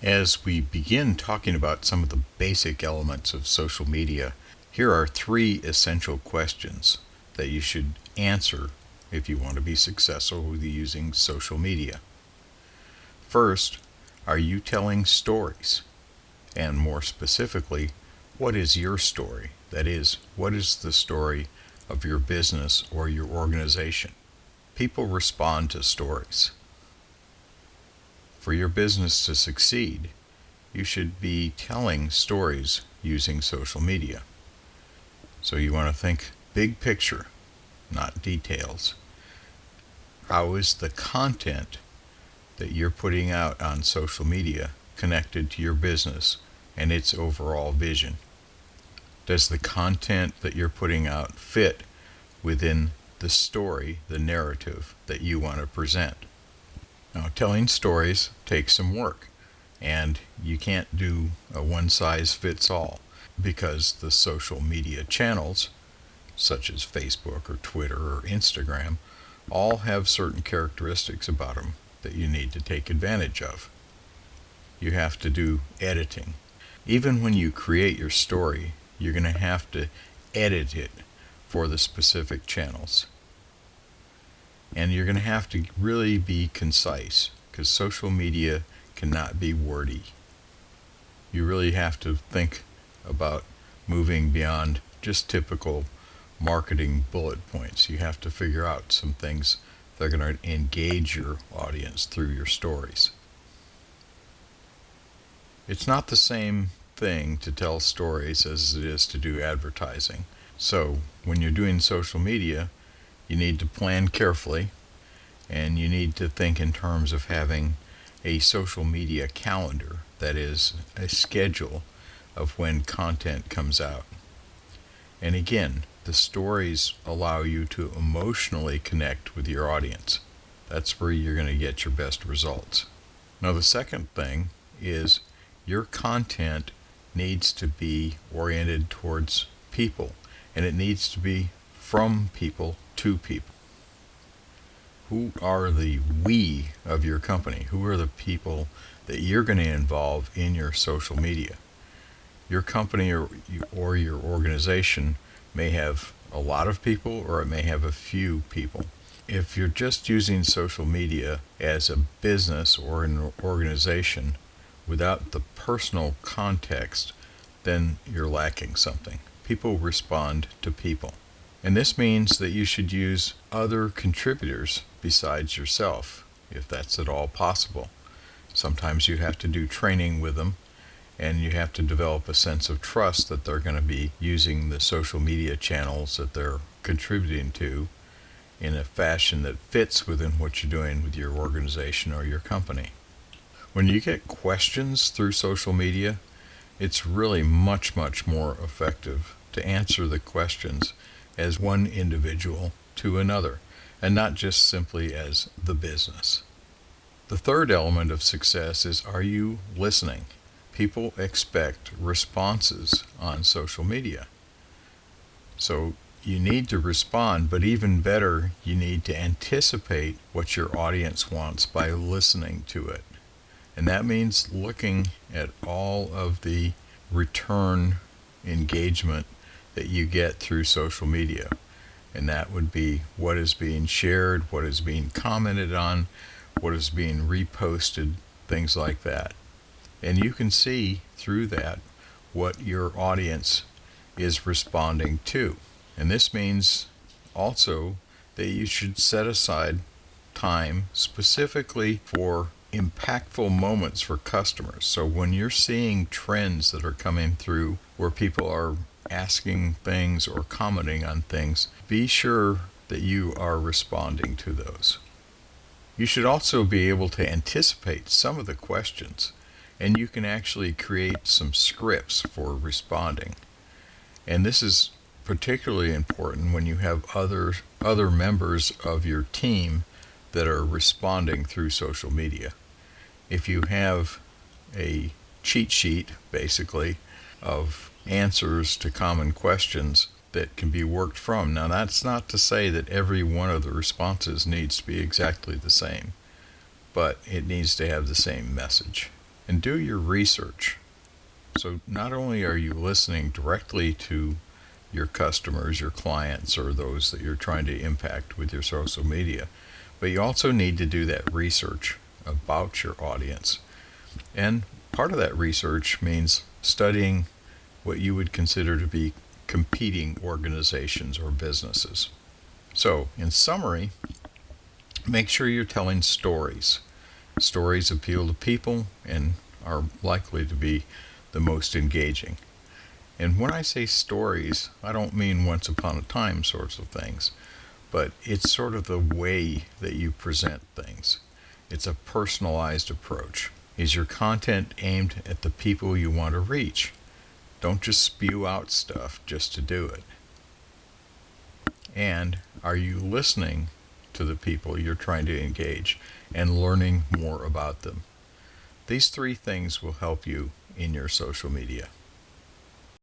As we begin talking about some of the basic elements of social media, here are 3 essential questions that you should answer if you want to be successful with using social media. First, are you telling stories? And more specifically, what is your story? That is, what is the story of your business or your organization? People respond to stories. For your business to succeed, you should be telling stories using social media. So you want to think big picture, not details. How is the content that you're putting out on social media connected to your business and its overall vision? Does the content that you're putting out fit within the story, the narrative that you want to present? Now, telling stories takes some work, and you can't do a one-size-fits-all because the social media channels, such as Facebook or Twitter or Instagram, all have certain characteristics about them that you need to take advantage of. You have to do editing. Even when you create your story, you're going to have to edit it for the specific channels. And you're going to have to really be concise because social media cannot be wordy. You really have to think about moving beyond just typical marketing bullet points. You have to figure out some things that are going to engage your audience through your stories. It's not the same thing to tell stories as it is to do advertising. So when you're doing social media, you need to plan carefully, and you need to think in terms of having a social media calendar, that is, a schedule of when content comes out. And again, the stories allow you to emotionally connect with your audience. That's where you're going to get your best results. Now, the second thing is your content needs to be oriented towards people, and it needs to be from people to people. Who are the we of your company? Who are the people that you're going to involve in your social media? Your company or your organization may have a lot of people, or it may have a few people. If you're just using social media as a business or an organization without the personal context, then you're lacking something. People respond to people. And this means that you should use other contributors besides yourself, if that's at all possible. Sometimes you have to do training with them, and you have to develop a sense of trust that they're going to be using the social media channels that they're contributing to in a fashion that fits within what you're doing with your organization or your company. When you get questions through social media, it's really much, much more effective to answer the questions as one individual to another, and not just simply as the business. The third element of success is, are you listening? People expect responses on social media. So you need to respond, but even better, you need to anticipate what your audience wants by listening to it. And that means looking at all of the return engagement that you get through social media. And that would be what is being shared, what is being commented on, what is being reposted, things like that. And you can see through that what your audience is responding to. And this means also that you should set aside time specifically for impactful moments for customers. So when you're seeing trends that are coming through where people are asking things or commenting on things, be sure that you are responding to those. You should also be able to anticipate some of the questions, and you can actually create some scripts for responding. And this is particularly important when you have other members of your team that are responding through social media. If you have a cheat sheet, basically, of answers to common questions that can be worked from. Now, that's not to say that every one of the responses needs to be exactly the same, but it needs to have the same message. and do your research. So not only are you listening directly to your customers, your clients, or those that you're trying to impact with your social media, but you also need to do that research about your audience. And part of that research means studying what you would consider to be competing organizations or businesses. So, in summary, make sure you're telling stories. Stories appeal to people and are likely to be the most engaging. And when I say stories, I don't mean once upon a time sorts of things, but it's sort of the way that you present things. It's a personalized approach. Is your content aimed at the people you want to reach? Don't just spew out stuff just to do it. And are you listening to the people you're trying to engage and learning more about them? These three things will help you in your social media.